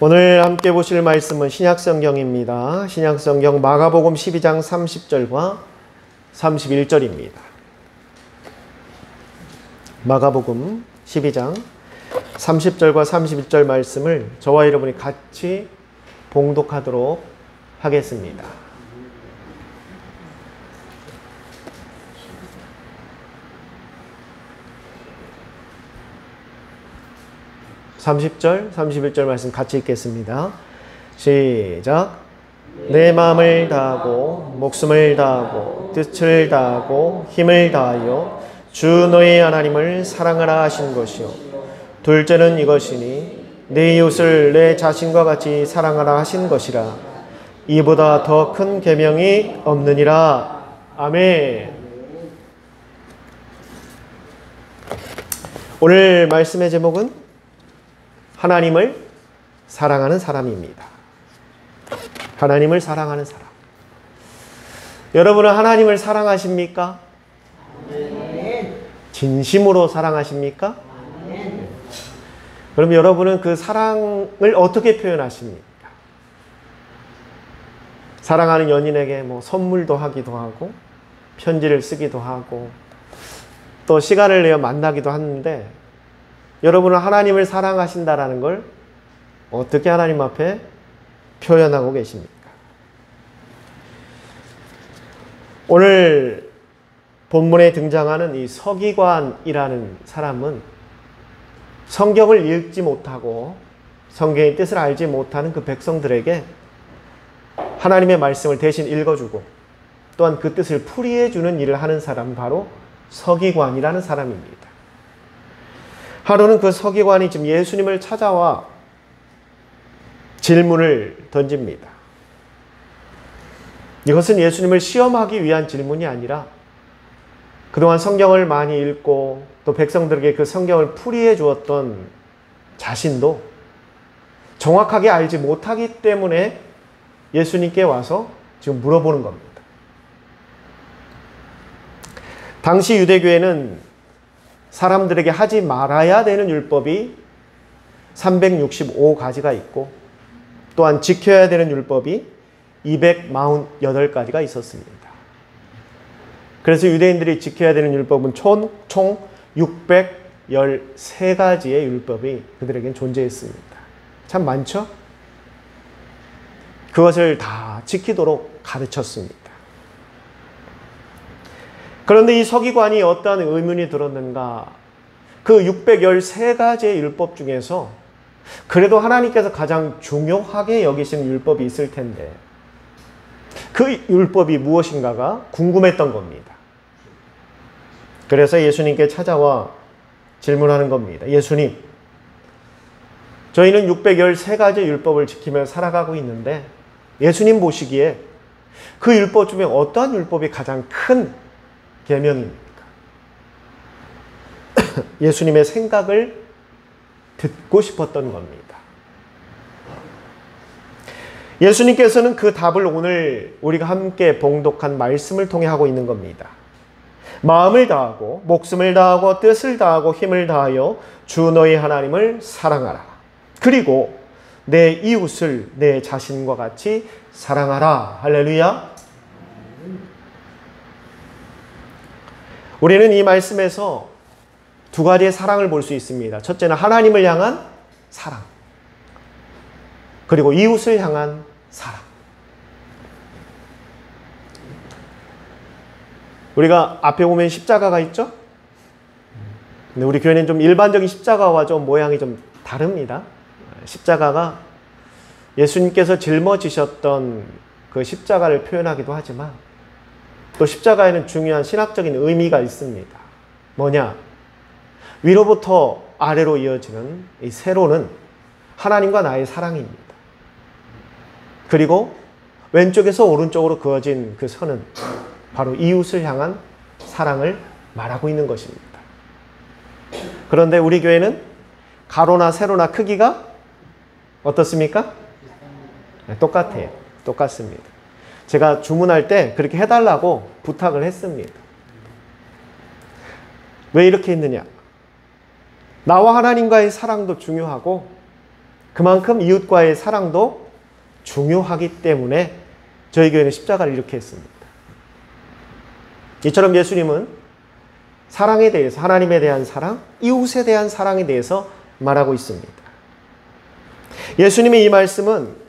오늘 함께 보실 말씀은 신약성경입니다. 신약성경 마가복음 12장 30절과 31절입니다. 마가복음 12장 30절과 31절 말씀을 저와 여러분이 같이 봉독하도록 하겠습니다. (30절) (31절) 말씀 같이 읽겠습니다. 시작. 내 마음을 다하고 목숨을 다하고 뜻을 다하고 힘을 다하여 주 너의 하나님을 사랑하라 하신 것이요 둘째는 이것이니 내 이웃을 내 자신과 같이 사랑하라 하신 것이라. 이보다 더 큰 계명이 없느니라. 아멘. 오늘 말씀의 제목은 하나님을 사랑하는 사람입니다. 하나님을 사랑하는 사람. 여러분은 하나님을 사랑하십니까? 진심으로 사랑하십니까? 그럼 여러분은 그 사랑을 어떻게 표현하십니까? 사랑하는 연인에게 선물도 하기도 하고 편지를 쓰기도 하고 또 시간을 내어 만나기도 하는데, 여러분은 하나님을 사랑하신다라는 걸 어떻게 하나님 앞에 표현하고 계십니까? 오늘 본문에 등장하는 이 서기관이라는 사람은 성경을 읽지 못하고 성경의 뜻을 알지 못하는 그 백성들에게 하나님의 말씀을 대신 읽어주고 또한 그 뜻을 풀이해주는 일을 하는 사람, 바로 서기관이라는 사람입니다. 하루는 그 서기관이 지금 예수님을 찾아와 질문을 던집니다. 이것은 예수님을 시험하기 위한 질문이 아니라 그동안 성경을 많이 읽고 또 백성들에게 그 성경을 풀이해 주었던 자신도 정확하게 알지 못하기 때문에 예수님께 와서 지금 물어보는 겁니다. 당시 유대교회는 사람들에게 하지 말아야 되는 율법이 365가지가 있고 또한 지켜야 되는 율법이 248가지가 있었습니다. 그래서 유대인들이 지켜야 되는 율법은 총 613가지의 율법이 그들에겐 존재했습니다. 참 많죠? 그것을 다 지키도록 가르쳤습니다. 그런데 이 서기관이 어떠한 의문이 들었는가? 그 613가지의 율법 중에서 그래도 하나님께서 가장 중요하게 여기시는 율법이 있을 텐데 그 율법이 무엇인가가 궁금했던 겁니다. 그래서 예수님께 찾아와 질문하는 겁니다. 예수님, 저희는 613가지 율법을 지키며 살아가고 있는데 예수님 보시기에 그 율법 중에 어떠한 율법이 가장 큰 계명입니까? 예수님의 생각을 듣고 싶었던 겁니다. 예수님께서는 그 답을 오늘 우리가 함께 봉독한 말씀을 통해 하고 있는 겁니다. 마음을 다하고 목숨을 다하고 뜻을 다하고 힘을 다하여 주 너희 하나님을 사랑하라. 그리고 내 이웃을 내 자신과 같이 사랑하라. 할렐루야. 우리는 이 말씀에서 두 가지의 사랑을 볼 수 있습니다. 첫째는 하나님을 향한 사랑, 그리고 이웃을 향한 사랑. 우리가 앞에 보면 십자가가 있죠? 근데 우리 교회는 좀 일반적인 십자가와 좀 모양이 좀 다릅니다. 십자가가 예수님께서 짊어지셨던 그 십자가를 표현하기도 하지만 또 십자가에는 중요한 신학적인 의미가 있습니다. 뭐냐? 위로부터 아래로 이어지는 이 세로는 하나님과 나의 사랑입니다. 그리고 왼쪽에서 오른쪽으로 그어진 그 선은 바로 이웃을 향한 사랑을 말하고 있는 것입니다. 그런데 우리 교회는 가로나 세로나 크기가 어떻습니까? 네, 똑같아요. 똑같습니다. 제가 주문할 때 그렇게 해달라고 부탁을 했습니다. 왜 이렇게 했느냐? 나와 하나님과의 사랑도 중요하고 그만큼 이웃과의 사랑도 중요하기 때문에 저희 교회는 십자가를 이렇게 했습니다. 이처럼 예수님은 사랑에 대해서, 하나님에 대한 사랑, 이웃에 대한 사랑에 대해서 말하고 있습니다. 예수님의 이 말씀은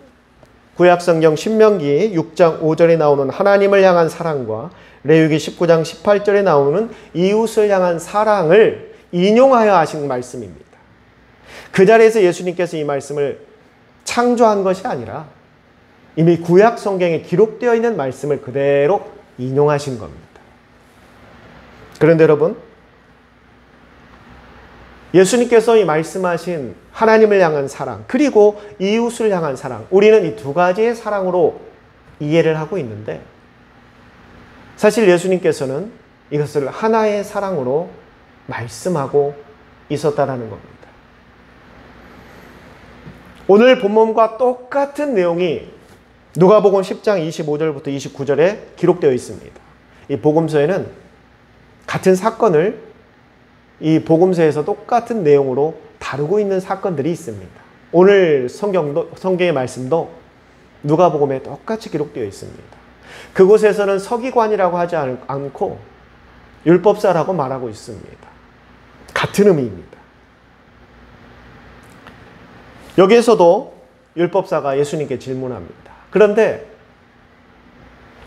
구약성경 신명기 6장 5절에 나오는 하나님을 향한 사랑과 레위기 19장 18절에 나오는 이웃을 향한 사랑을 인용하여 하신 말씀입니다. 그 자리에서 예수님께서 이 말씀을 창조한 것이 아니라 이미 구약 성경에 기록되어 있는 말씀을 그대로 인용하신 겁니다. 그런데 여러분, 예수님께서 이 말씀하신 하나님을 향한 사랑, 그리고 이웃을 향한 사랑, 우리는 이 두 가지의 사랑으로 이해를 하고 있는데, 사실 예수님께서는 이것을 하나의 사랑으로 말씀하고 있었다라는 겁니다. 오늘 본문과 똑같은 내용이 누가복음 10장 25절부터 29절에 기록되어 있습니다. 이 복음서에는 같은 사건을 이 복음서에서 똑같은 내용으로 다루고 있는 사건들이 있습니다. 오늘 성경의 말씀도 누가복음에 똑같이 기록되어 있습니다. 그곳에서는 서기관이라고 하지 않고 율법사라고 말하고 있습니다. 같은 의미입니다. 여기에서도 율법사가 예수님께 질문합니다. 그런데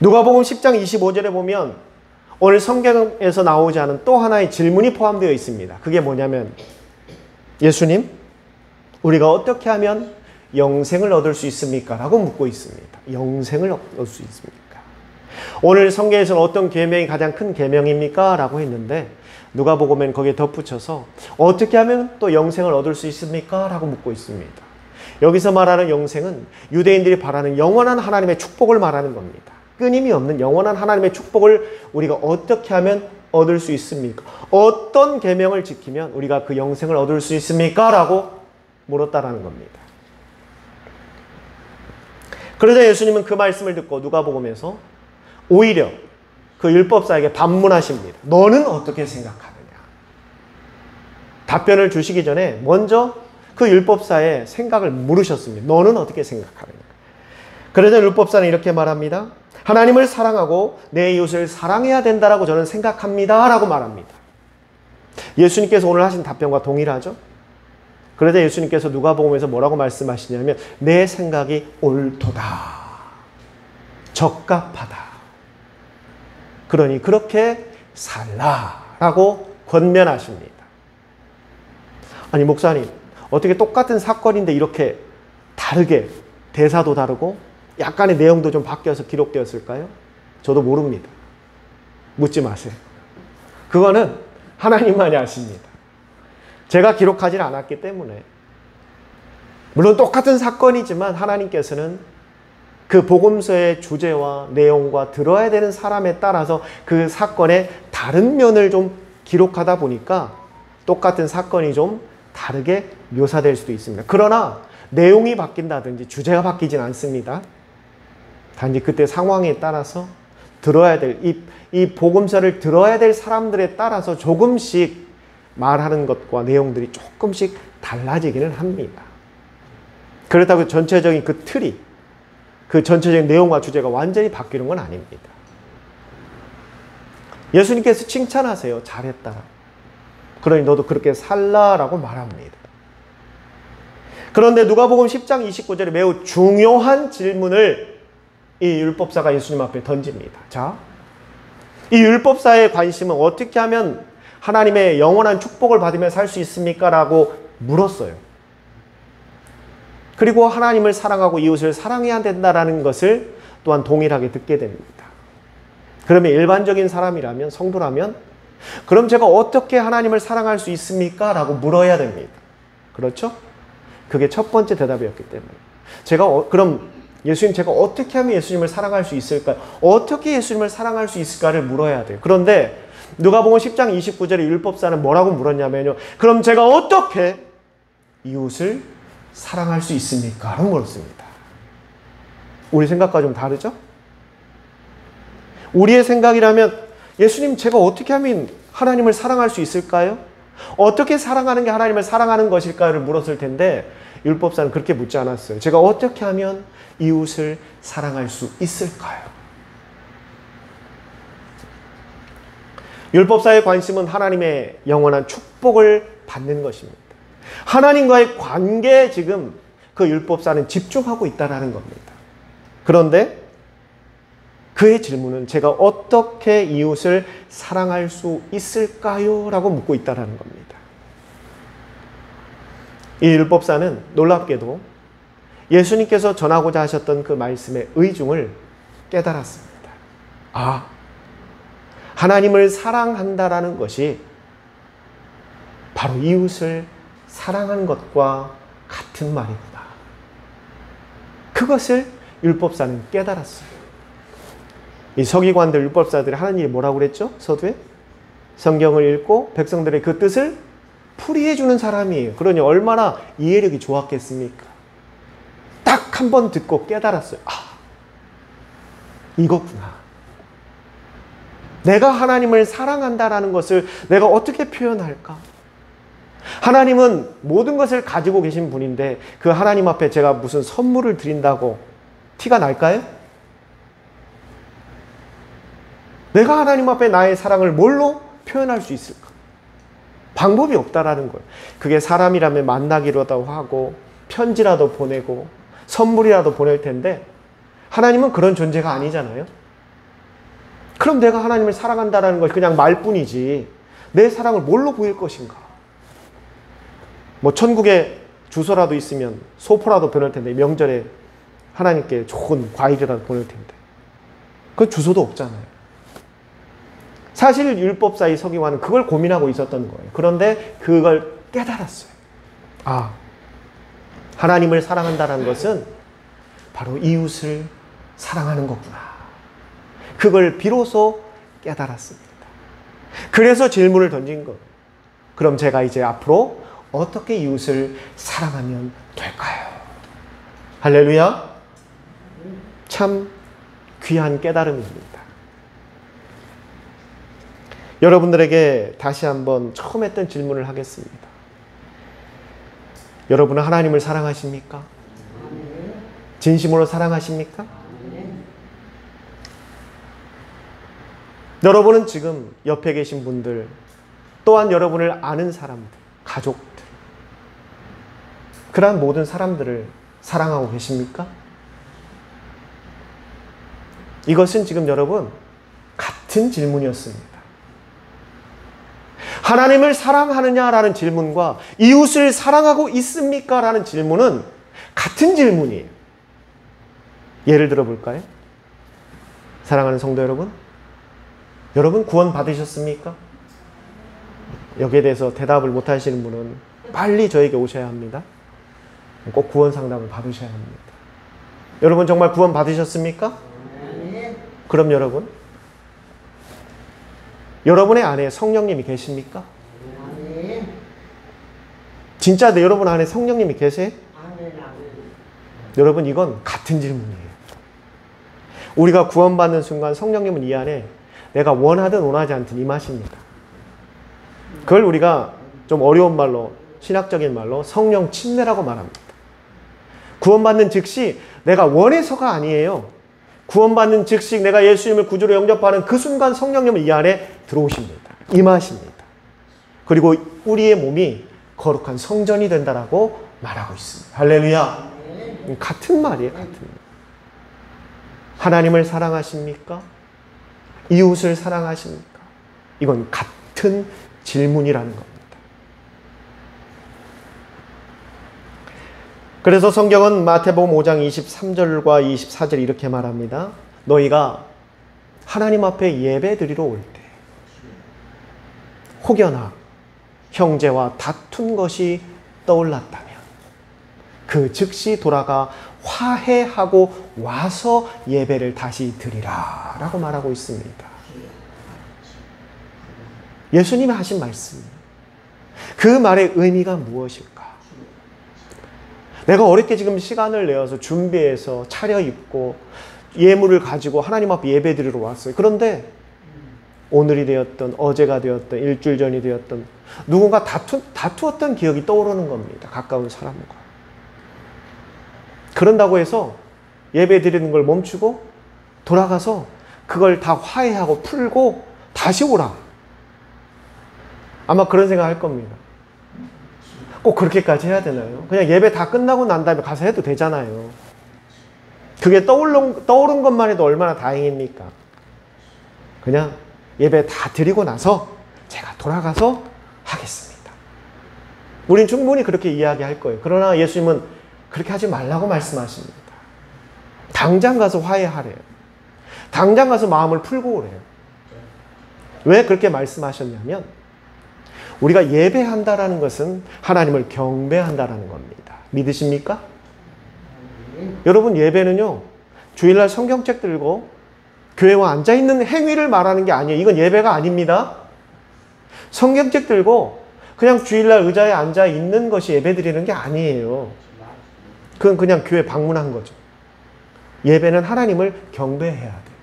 누가복음 10장 25절에 보면 오늘 성경에서 나오지 않은 또 하나의 질문이 포함되어 있습니다. 그게 뭐냐면, 예수님, 우리가 어떻게 하면 영생을 얻을 수 있습니까? 라고 묻고 있습니다. 영생을 얻을 수 있습니까? 오늘 성경에서는 어떤 계명이 가장 큰 계명입니까? 라고 했는데 누가복음엔 거기에 덧붙여서 어떻게 하면 또 영생을 얻을 수 있습니까? 라고 묻고 있습니다. 여기서 말하는 영생은 유대인들이 바라는 영원한 하나님의 축복을 말하는 겁니다. 끊임이 없는 영원한 하나님의 축복을 우리가 어떻게 하면 얻을 수 있습니까? 어떤 계명을 지키면 우리가 그 영생을 얻을 수 있습니까? 라고 물었다라는 겁니다. 그러자 예수님은 그 말씀을 듣고 누가복음에서 오히려 그 율법사에게 반문하십니다. 너는 어떻게 생각하느냐? 답변을 주시기 전에 먼저 그 율법사의 생각을 물으셨습니다. 너는 어떻게 생각하느냐? 그러자 율법사는 이렇게 말합니다. 하나님을 사랑하고 내 이웃을 사랑해야 된다라고 저는 생각합니다. 라고 말합니다. 예수님께서 오늘 하신 답변과 동일하죠? 그러자 예수님께서 누가복음에서 뭐라고 말씀하시냐면 내 생각이 옳도다. 적합하다. 그러니 그렇게 살라라고 권면하십니다. 아니 목사님, 어떻게 똑같은 사건인데 이렇게 다르게 대사도 다르고 약간의 내용도 좀 바뀌어서 기록되었을까요? 저도 모릅니다. 묻지 마세요. 그거는 하나님만이 아십니다. 제가 기록하지 않았기 때문에. 물론 똑같은 사건이지만 하나님께서는 그 복음서의 주제와 내용과 들어야 되는 사람에 따라서 그 사건의 다른 면을 좀 기록하다 보니까 똑같은 사건이 좀 다르게 묘사될 수도 있습니다. 그러나 내용이 바뀐다든지 주제가 바뀌진 않습니다. 단지 그때 상황에 따라서 들어야 될, 이 복음서를 들어야 될 사람들에 따라서 조금씩 말하는 것과 내용들이 조금씩 달라지기는 합니다. 그렇다고 전체적인 그 틀이, 그 전체적인 내용과 주제가 완전히 바뀌는 건 아닙니다. 예수님께서 칭찬하세요. 잘했다. 그러니 너도 그렇게 살라라고 말합니다. 그런데 누가복음 10장 29절에 매우 중요한 질문을 이 율법사가 예수님 앞에 던집니다. 자, 이 율법사의 관심은 어떻게 하면 하나님의 영원한 축복을 받으며 살 수 있습니까? 라고 물었어요. 그리고 하나님을 사랑하고 이웃을 사랑해야 된다는 것을 또한 동일하게 듣게 됩니다. 그러면 일반적인 사람이라면, 성도라면 그럼 제가 어떻게 하나님을 사랑할 수 있습니까? 라고 물어야 됩니다. 그렇죠? 그게 첫 번째 대답이었기 때문에 그럼 예수님, 제가 어떻게 하면 예수님을 사랑할 수 있을까요? 어떻게 예수님을 사랑할 수 있을까를 물어야 돼요. 그런데 누가복음 10장 29절에 율법사는 뭐라고 물었냐면요. 그럼 제가 어떻게 이웃을 사랑할 수 있습니까? 라고 물었습니다. 우리 생각과 좀 다르죠? 우리의 생각이라면 예수님, 제가 어떻게 하면 하나님을 사랑할 수 있을까요? 어떻게 사랑하는 게 하나님을 사랑하는 것일까를 물었을 텐데 율법사는 그렇게 묻지 않았어요. 제가 어떻게 하면 이웃을 사랑할 수 있을까요? 율법사의 관심은 하나님의 영원한 축복을 받는 것입니다. 하나님과의 관계에 지금 그 율법사는 집중하고 있다는 겁니다. 그런데 그의 질문은 제가 어떻게 이웃을 사랑할 수 있을까요? 라고 묻고 있다는 겁니다. 이 율법사는 놀랍게도 예수님께서 전하고자 하셨던 그 말씀의 의중을 깨달았습니다. 아, 하나님을 사랑한다라는 것이 바로 이웃을 사랑하는 것과 같은 말이구나. 그것을 율법사는 깨달았어요. 이 서기관들, 율법사들이 하는 일이 뭐라고 그랬죠? 서두에? 성경을 읽고 백성들의 그 뜻을 풀이해 주는 사람이에요. 그러니 얼마나 이해력이 좋았겠습니까? 딱 한 번 듣고 깨달았어요. 아, 이거구나. 내가 하나님을 사랑한다라는 것을 내가 어떻게 표현할까? 하나님은 모든 것을 가지고 계신 분인데 그 하나님 앞에 제가 무슨 선물을 드린다고 티가 날까요? 내가 하나님 앞에 나의 사랑을 뭘로 표현할 수 있을까? 방법이 없다라는 거예요. 그게 사람이라면 만나기라도 하고 편지라도 보내고 선물이라도 보낼 텐데 하나님은 그런 존재가 아니잖아요. 그럼 내가 하나님을 사랑한다라는 것이 그냥 말뿐이지 내 사랑을 뭘로 보일 것인가? 뭐 천국에 주소라도 있으면 소포라도 보낼 텐데 명절에 하나님께 좋은 과일이라도 보낼 텐데 그 주소도 없잖아요. 사실 율법사의 서기관은 그걸 고민하고 있었던 거예요. 그런데 그걸 깨달았어요. 아, 하나님을 사랑한다는 것은 바로 이웃을 사랑하는 거구나. 그걸 비로소 깨달았습니다. 그래서 질문을 던진 거예요. 그럼 제가 이제 앞으로 어떻게 이웃을 사랑하면 될까요? 할렐루야. 참 귀한 깨달음입니다. 여러분들에게 다시 한번 처음 했던 질문을 하겠습니다. 여러분은 하나님을 사랑하십니까? 진심으로 사랑하십니까? 여러분은 지금 옆에 계신 분들, 또한 여러분을 아는 사람들, 가족들, 그러한 모든 사람들을 사랑하고 계십니까? 이것은 지금 여러분 같은 질문이었습니다. 하나님을 사랑하느냐라는 질문과 이웃을 사랑하고 있습니까? 라는 질문은 같은 질문이에요. 예를 들어 볼까요? 사랑하는 성도 여러분, 여러분 구원 받으셨습니까? 여기에 대해서 대답을 못 하시는 분은 빨리 저에게 오셔야 합니다. 꼭 구원 상담을 받으셔야 합니다. 여러분 정말 구원 받으셨습니까? 그럼 여러분의 안에 성령님이 계십니까? 진짜 여러분 안에 성령님이 계세요? 여러분 이건 같은 질문이에요. 우리가 구원받는 순간 성령님은 이 안에 내가 원하든 원하지 않든 임하십니다. 그걸 우리가 좀 어려운 말로, 신학적인 말로 성령 침례라고 말합니다. 구원받는 즉시 내가 원해서가 아니에요. 구원받는 즉시 내가 예수님을 구주로 영접하는 그 순간 성령님은 이 안에 들어오십니다. 임하십니다. 그리고 우리의 몸이 거룩한 성전이 된다라고 말하고 있습니다. 할렐루야. 같은 말이에요. 같은 말. 하나님을 사랑하십니까? 이웃을 사랑하십니까? 이건 같은 질문이라는 겁니다. 그래서 성경은 마태복음 5장 23절과 24절 이렇게 말합니다. 너희가 하나님 앞에 예배드리러 올 때 혹여나 형제와 다툰 것이 떠올랐다면 그 즉시 돌아가 화해하고 와서 예배를 다시 드리라 라고 말하고 있습니다. 예수님이 하신 말씀, 그 말의 의미가 무엇일까? 내가 어렵게 지금 시간을 내어서 준비해서 차려입고 예물을 가지고 하나님 앞에 예배 드리러 왔어요. 그런데 오늘이 되었던 어제가 되었던 일주일 전이 되었던 누군가 다투었던 기억이 떠오르는 겁니다. 가까운 사람과. 그런다고 해서 예배 드리는 걸 멈추고 돌아가서 그걸 다 화해하고 풀고 다시 오라. 아마 그런 생각 할 겁니다. 꼭 그렇게까지 해야 되나요? 그냥 예배 다 끝나고 난 다음에 가서 해도 되잖아요. 그게 떠오른 것만 해도 얼마나 다행입니까? 그냥 예배 다 드리고 나서 제가 돌아가서 하겠습니다. 우린 충분히 그렇게 이야기할 거예요. 그러나 예수님은 그렇게 하지 말라고 말씀하십니다. 당장 가서 화해하래요. 당장 가서 마음을 풀고 오래요. 왜 그렇게 말씀하셨냐면 우리가 예배한다라는 것은 하나님을 경배한다라는 겁니다. 믿으십니까? 여러분, 예배는요, 주일날 성경책 들고 교회에 앉아있는 행위를 말하는 게 아니에요. 이건 예배가 아닙니다. 성경책 들고 그냥 주일날 의자에 앉아있는 것이 예배 드리는 게 아니에요. 그건 그냥 교회 방문한 거죠. 예배는 하나님을 경배해야 돼요.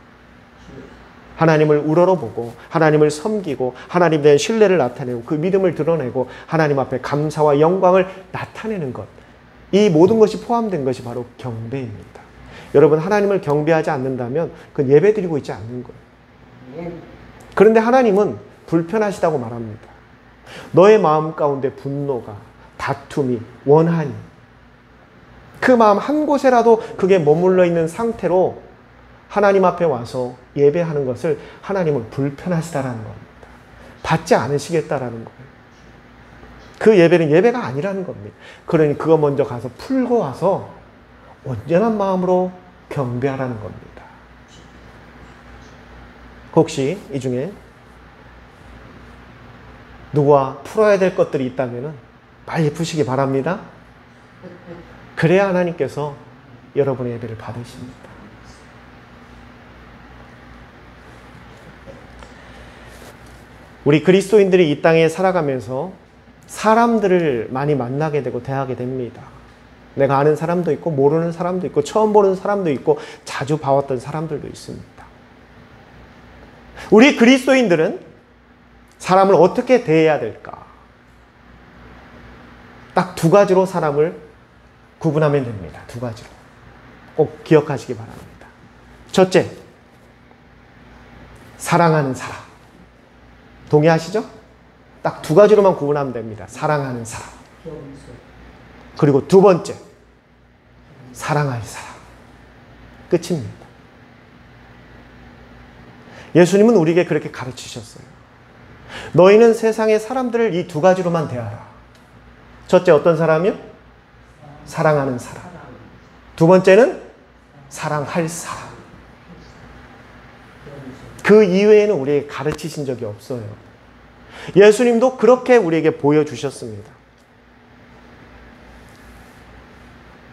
하나님을 우러러보고 하나님을 섬기고 하나님에 대한 신뢰를 나타내고 그 믿음을 드러내고 하나님 앞에 감사와 영광을 나타내는 것. 이 모든 것이 포함된 것이 바로 경배입니다. 여러분, 하나님을 경배하지 않는다면 그건 예배드리고 있지 않는 거예요. 그런데 하나님은 불편하시다고 말합니다. 너의 마음 가운데 분노가, 다툼이, 원한이, 그 마음 한 곳에라도 그게 머물러 있는 상태로 하나님 앞에 와서 예배하는 것을 하나님은 불편하시다라는 겁니다. 받지 않으시겠다라는 거예요. 그 예배는 예배가 아니라는 겁니다. 그러니 그거 먼저 가서 풀고 와서 온전한 마음으로 경배하라는 겁니다. 혹시 이 중에 누구와 풀어야 될 것들이 있다면 빨리 푸시기 바랍니다. 그래야 하나님께서 여러분의 예배를 받으십니다. 우리 그리스도인들이 이 땅에 살아가면서 사람들을 많이 만나게 되고 대하게 됩니다. 내가 아는 사람도 있고 모르는 사람도 있고 처음 보는 사람도 있고 자주 봐왔던 사람들도 있습니다. 우리 그리스도인들은 사람을 어떻게 대해야 될까? 딱 두 가지로 사람을 구분하면 됩니다. 두 가지로. 꼭 기억하시기 바랍니다. 첫째, 사랑하는 사람. 동의하시죠? 딱 두 가지로만 구분하면 됩니다. 사랑하는 사람. 그리고 두 번째, 사랑할 사람. 끝입니다. 예수님은 우리에게 그렇게 가르치셨어요. 너희는 세상의 사람들을 이 두 가지로만 대하라. 첫째, 어떤 사람이요? 사랑하는 사람. 두 번째는 사랑할 사람. 그 이외에는 우리에게 가르치신 적이 없어요. 예수님도 그렇게 우리에게 보여주셨습니다.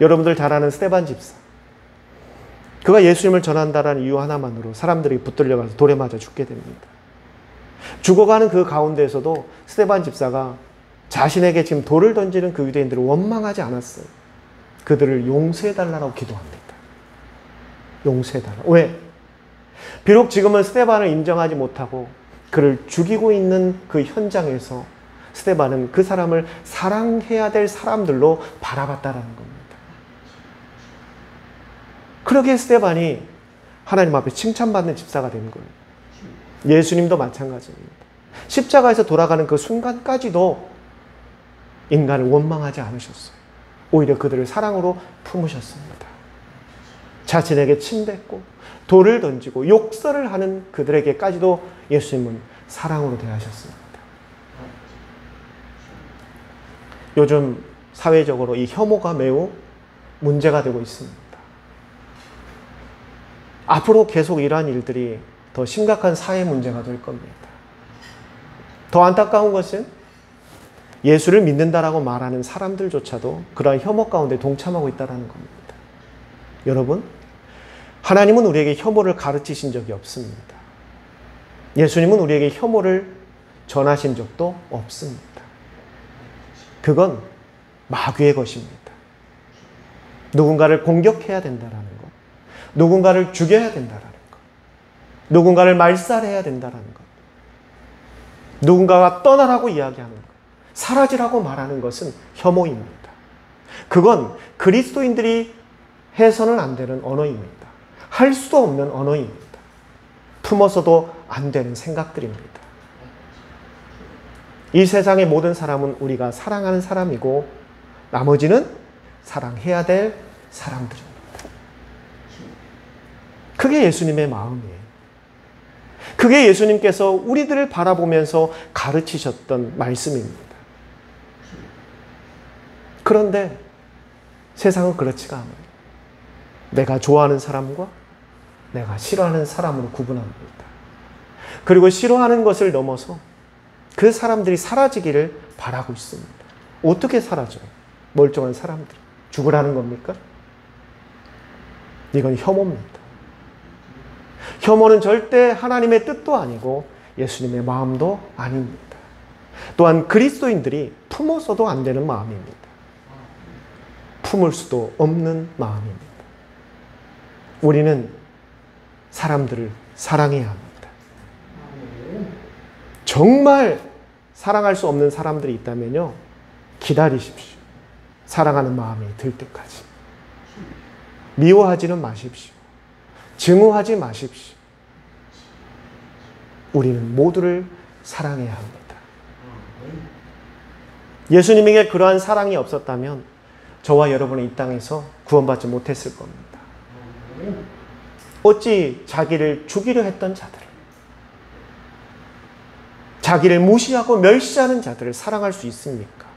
여러분들 잘 아는 스데반 집사. 그가 예수님을 전한다라는 이유 하나만으로 사람들이 붙들려가서 돌에 맞아 죽게 됩니다. 죽어가는 그 가운데에서도 스데반 집사가 자신에게 지금 돌을 던지는 그 유대인들을 원망하지 않았어요. 그들을 용서해달라고 기도합니다. 용서해달라. 왜? 비록 지금은 스데반을 인정하지 못하고 그를 죽이고 있는 그 현장에서 스데반은 그 사람을 사랑해야 될 사람들로 바라봤다라는 겁니다. 그러기에 스데반이 하나님 앞에 칭찬받는 집사가 된 거예요. 예수님도 마찬가지입니다. 십자가에서 돌아가는 그 순간까지도 인간을 원망하지 않으셨어요. 오히려 그들을 사랑으로 품으셨습니다. 자신에게 침뱉고 돌을 던지고 욕설을 하는 그들에게까지도 예수님은 사랑으로 대하셨습니다. 요즘 사회적으로 이 혐오가 매우 문제가 되고 있습니다. 앞으로 계속 이러한 일들이 더 심각한 사회 문제가 될 겁니다. 더 안타까운 것은 예수를 믿는다라고 말하는 사람들조차도 그러한 혐오 가운데 동참하고 있다는 겁니다. 여러분, 하나님은 우리에게 혐오를 가르치신 적이 없습니다. 예수님은 우리에게 혐오를 전하신 적도 없습니다. 그건 마귀의 것입니다. 누군가를 공격해야 된다는 것, 누군가를 죽여야 된다는 것, 누군가를 말살해야 된다는 것, 누군가가 떠나라고 이야기하는 것, 사라지라고 말하는 것은 혐오입니다. 그건 그리스도인들이 해서는 안 되는 언어입니다. 할 수도 없는 언어입니다. 품어서도 안 되는 생각들입니다. 이 세상의 모든 사람은 우리가 사랑하는 사람이고 나머지는 사랑해야 될 사람들입니다. 그게 예수님의 마음이에요. 그게 예수님께서 우리들을 바라보면서 가르치셨던 말씀입니다. 그런데 세상은 그렇지가 않아요. 내가 좋아하는 사람과 내가 싫어하는 사람으로 구분합니다. 그리고 싫어하는 것을 넘어서 그 사람들이 사라지기를 바라고 있습니다. 어떻게 사라져요? 멀쩡한 사람들이. 죽으라는 겁니까? 이건 혐오입니다. 혐오는 절대 하나님의 뜻도 아니고 예수님의 마음도 아닙니다. 또한 그리스도인들이 품어서도 안 되는 마음입니다. 품을 수도 없는 마음입니다. 우리는 사람들을 사랑해야 합니다. 정말 사랑할 수 없는 사람들이 있다면요, 기다리십시오. 사랑하는 마음이 들 때까지. 미워하지는 마십시오. 증오하지 마십시오. 우리는 모두를 사랑해야 합니다. 예수님에게 그러한 사랑이 없었다면 저와 여러분은 이 땅에서 구원받지 못했을 겁니다. 어찌 자기를 죽이려 했던 자들을, 자기를 무시하고 멸시하는 자들을 사랑할 수 있습니까?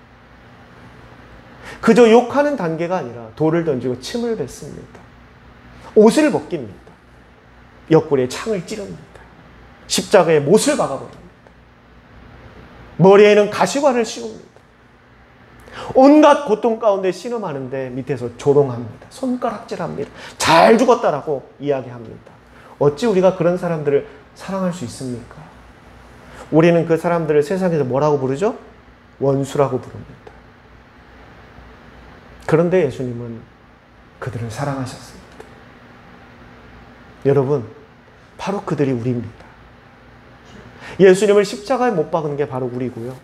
그저 욕하는 단계가 아니라 돌을 던지고 침을 뱉습니다. 옷을 벗깁니다. 옆구리에 창을 찌릅니다. 십자가에 못을 박아버립니다. 머리에는 가시관을 씌웁니다. 온갖 고통 가운데 신음하는데 밑에서 조롱합니다. 손가락질합니다. 잘 죽었다라고 이야기합니다. 어찌 우리가 그런 사람들을 사랑할 수 있습니까? 우리는 그 사람들을 세상에서 뭐라고 부르죠? 원수라고 부릅니다. 그런데 예수님은 그들을 사랑하셨습니다. 여러분, 바로 그들이 우리입니다. 예수님을 십자가에 못 박은 게 바로 우리고요.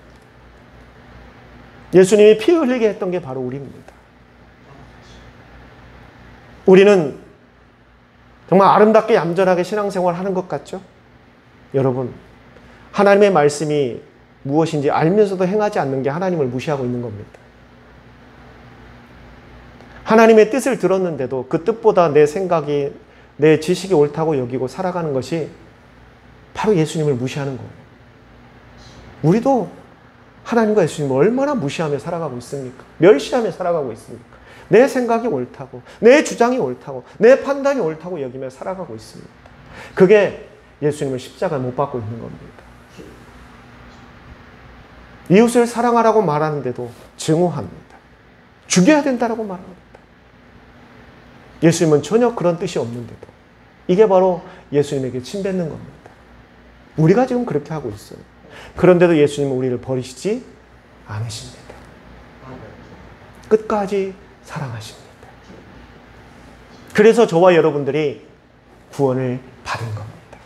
예수님이 피 흘리게 했던 게 바로 우리입니다. 우리는 정말 아름답게 얌전하게 신앙생활을 하는 것 같죠? 여러분, 하나님의 말씀이 무엇인지 알면서도 행하지 않는 게 하나님을 무시하고 있는 겁니다. 하나님의 뜻을 들었는데도 그 뜻보다 내 생각이, 내 지식이 옳다고 여기고 살아가는 것이 바로 예수님을 무시하는 거예요. 우리도 하나님과 예수님을 얼마나 무시하며 살아가고 있습니까? 멸시하며 살아가고 있습니까? 내 생각이 옳다고, 내 주장이 옳다고, 내 판단이 옳다고 여기며 살아가고 있습니다. 그게 예수님을 십자가에 못 박고 있는 겁니다. 이웃을 사랑하라고 말하는데도 증오합니다. 죽여야 된다라고 말합니다. 예수님은 전혀 그런 뜻이 없는데도 이게 바로 예수님에게 침뱉는 겁니다. 우리가 지금 그렇게 하고 있어요. 그런데도 예수님은 우리를 버리시지 않으십니다. 끝까지 사랑하십니다. 그래서 저와 여러분들이 구원을 받은 겁니다.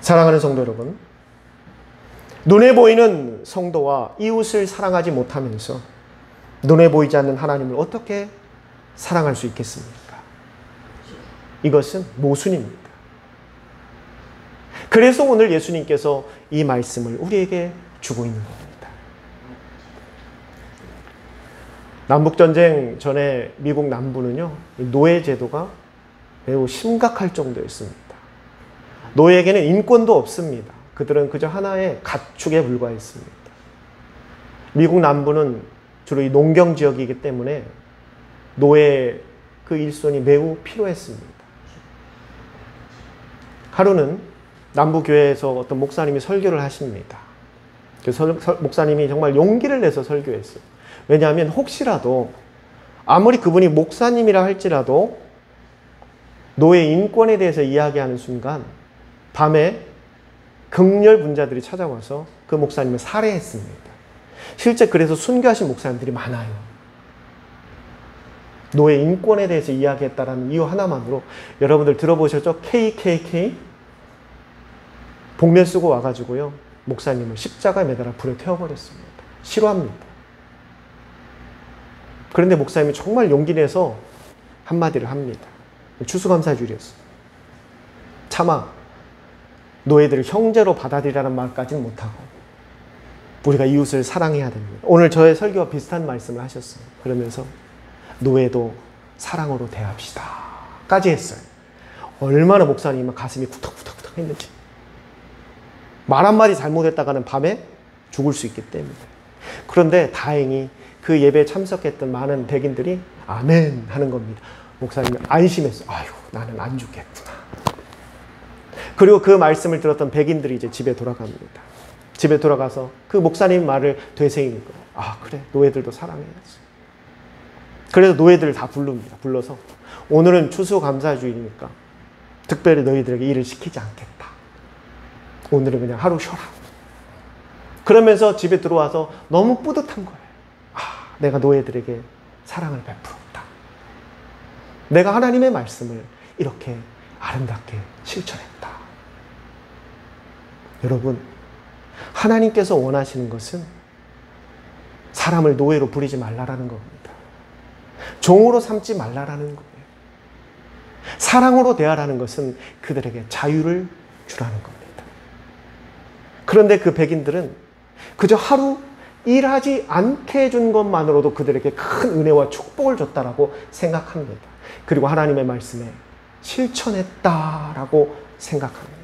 사랑하는 성도 여러분, 눈에 보이는 성도와 이웃을 사랑하지 못하면서 눈에 보이지 않는 하나님을 어떻게 사랑할 수 있겠습니까? 이것은 모순입니다. 그래서 오늘 예수님께서 이 말씀을 우리에게 주고 있는 겁니다. 남북전쟁 전에 미국 남부는요, 노예제도가 매우 심각할 정도였습니다. 노예에게는 인권도 없습니다. 그들은 그저 하나의 가축에 불과했습니다. 미국 남부는 주로 이 농경 지역이기 때문에 노예 그 일손이 매우 필요했습니다. 하루는 남부교회에서 어떤 목사님이 설교를 하십니다. 그 목사님이 정말 용기를 내서 설교했어요. 왜냐하면 혹시라도 아무리 그분이 목사님이라 할지라도 노예 인권에 대해서 이야기하는 순간 밤에 극렬 분자들이 찾아와서 그 목사님을 살해했습니다. 실제 그래서 순교하신 목사님들이 많아요. 노예 인권에 대해서 이야기했다라는 이유 하나만으로 여러분들 들어보셨죠? KKK? 복면 쓰고 와가지고요, 목사님을 십자가에 매달아 불에 태워버렸습니다. 싫어합니다. 그런데 목사님이 정말 용기 내서 한마디를 합니다. 추수감사주일이었어요. 차마 노예들을 형제로 받아들이라는 말까지는 못하고 우리가 이웃을 사랑해야 됩니다. 오늘 저의 설교와 비슷한 말씀을 하셨어요. 그러면서 노예도 사랑으로 대합시다 까지 했어요. 얼마나 목사님은 가슴이 쿵탁쿵탁 했는지. 말 한마디 잘못했다가는 밤에 죽을 수 있기 때문에. 그런데 다행히 그 예배에 참석했던 많은 백인들이 아멘 하는 겁니다. 목사님은 안심했어요. 아유, 나는 안 죽겠구나. 그리고 그 말씀을 들었던 백인들이 이제 집에 돌아갑니다. 집에 돌아가서 그 목사님 말을 되새기는 거예요. 아, 그래, 노예들도 사랑해야지. 그래서 노예들을 다 부릅니다. 불러서 오늘은 추수감사주일이니까 특별히 너희들에게 일을 시키지 않겠다. 오늘은 그냥 하루 쉬어라. 그러면서 집에 들어와서 너무 뿌듯한 거예요. 아, 내가 노예들에게 사랑을 베풀었다. 내가 하나님의 말씀을 이렇게 아름답게 실천했다. 여러분, 하나님께서 원하시는 것은 사람을 노예로 부리지 말라라는 겁니다. 종으로 삼지 말라라는 거예요. 사랑으로 대하라는 것은 그들에게 자유를 주라는 겁니다. 그런데 그 백인들은 그저 하루 일하지 않게 해준 것만으로도 그들에게 큰 은혜와 축복을 줬다라고 생각합니다. 그리고 하나님의 말씀에 실천했다라고 생각합니다.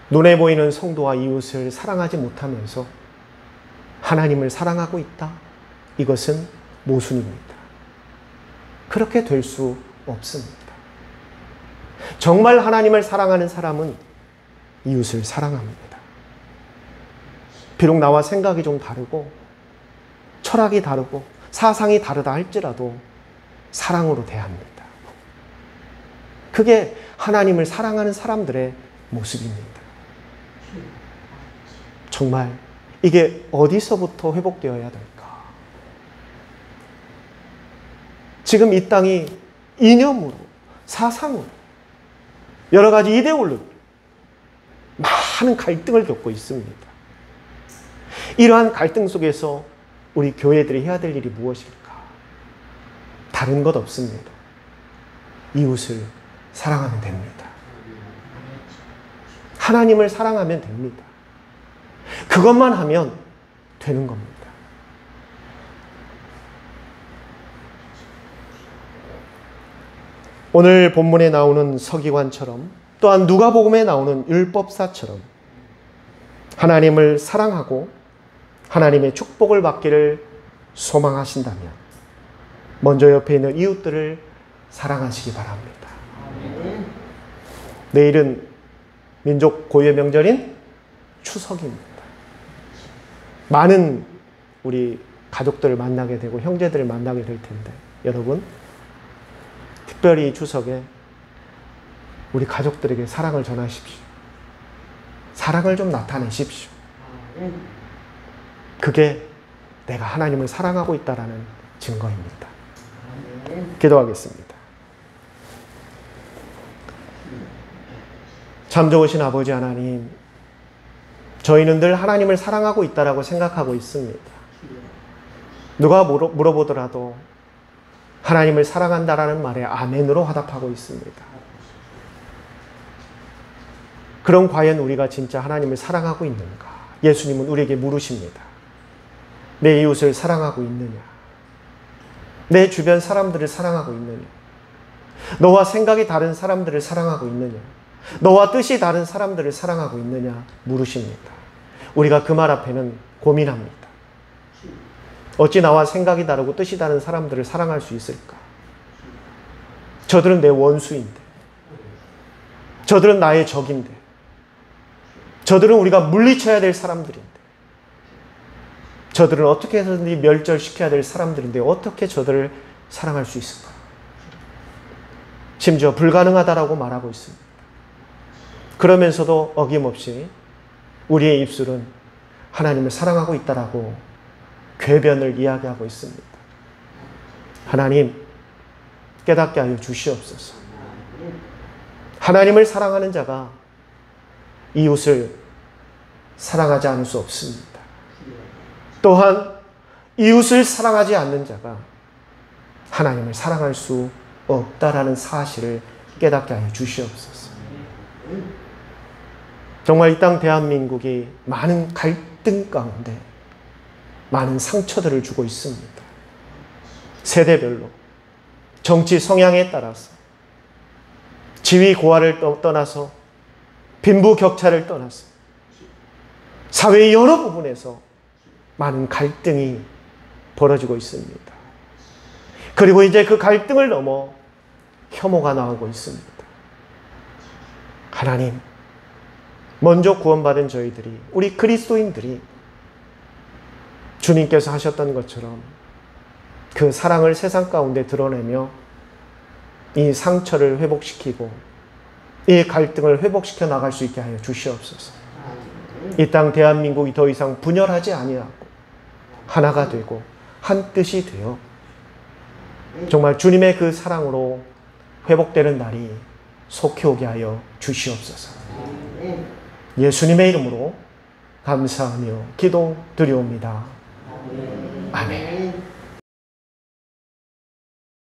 눈에 보이는 성도와 이웃을 사랑하지 못하면서 하나님을 사랑하고 있다. 이것은 모순입니다. 그렇게 될 수 없습니다. 정말 하나님을 사랑하는 사람은 이웃을 사랑합니다. 비록 나와 생각이 좀 다르고 철학이 다르고 사상이 다르다 할지라도 사랑으로 대합니다. 그게 하나님을 사랑하는 사람들의 모습입니다. 정말 이게 어디서부터 회복되어야 될까? 지금 이 땅이 이념으로, 사상으로, 여러 가지 이데올로기, 많은 갈등을 겪고 있습니다. 이러한 갈등 속에서 우리 교회들이 해야 될 일이 무엇일까? 다른 것 없습니다. 이웃을 사랑하면 됩니다. 하나님을 사랑하면 됩니다. 그것만 하면 되는 겁니다. 오늘 본문에 나오는 서기관처럼 또한 누가복음에 나오는 율법사처럼 하나님을 사랑하고 하나님의 축복을 받기를 소망하신다면 먼저 옆에 있는 이웃들을 사랑하시기 바랍니다. 내일은 민족 고유의 명절인 추석입니다. 많은 우리 가족들을 만나게 되고 형제들을 만나게 될 텐데 여러분, 특별히 이 추석에 우리 가족들에게 사랑을 전하십시오. 사랑을 좀 나타내십시오. 그게 내가 하나님을 사랑하고 있다는 증거입니다. 기도하겠습니다. 참 좋으신 아버지 하나님, 저희는 늘 하나님을 사랑하고 있다고 생각하고 있습니다. 누가 물어보더라도 하나님을 사랑한다라는 말에 아멘으로 화답하고 있습니다. 그럼 과연 우리가 진짜 하나님을 사랑하고 있는가? 예수님은 우리에게 물으십니다. 내 이웃을 사랑하고 있느냐? 내 주변 사람들을 사랑하고 있느냐? 너와 생각이 다른 사람들을 사랑하고 있느냐? 너와 뜻이 다른 사람들을 사랑하고 있느냐? 물으십니다. 우리가 그 말 앞에는 고민합니다. 어찌 나와 생각이 다르고 뜻이 다른 사람들을 사랑할 수 있을까? 저들은 내 원수인데, 저들은 나의 적인데, 저들은 우리가 물리쳐야 될 사람들인데, 저들은 어떻게 해서든지 멸절시켜야 될 사람들인데 어떻게 저들을 사랑할 수 있을까? 심지어 불가능하다라고 말하고 있습니다. 그러면서도 어김없이 우리의 입술은 하나님을 사랑하고 있다라고 궤변을 이야기하고 있습니다. 하나님, 깨닫게 하여 주시옵소서. 하나님을 사랑하는 자가 이웃을 사랑하지 않을 수 없습니다. 또한 이웃을 사랑하지 않는 자가 하나님을 사랑할 수 없다라는 사실을 깨닫게 하여 주시옵소서. 정말 이 땅 대한민국이 많은 갈등 가운데 많은 상처들을 주고 있습니다. 세대별로, 정치 성향에 따라서, 지위 고하를 떠나서, 빈부격차를 떠나서 사회의 여러 부분에서 많은 갈등이 벌어지고 있습니다. 그리고 이제 그 갈등을 넘어 혐오가 나오고 있습니다. 하나님, 먼저 구원받은 저희들이, 우리 그리스도인들이 주님께서 하셨던 것처럼 그 사랑을 세상 가운데 드러내며 이 상처를 회복시키고 이 갈등을 회복시켜 나갈 수 있게 하여 주시옵소서. 이 땅 대한민국이 더 이상 분열하지 아니하고 하나가 되고 한 뜻이 되어 정말 주님의 그 사랑으로 회복되는 날이 속히 오게 하여 주시옵소서. 예수님의 이름으로 감사하며 기도드리옵니다. 아멘.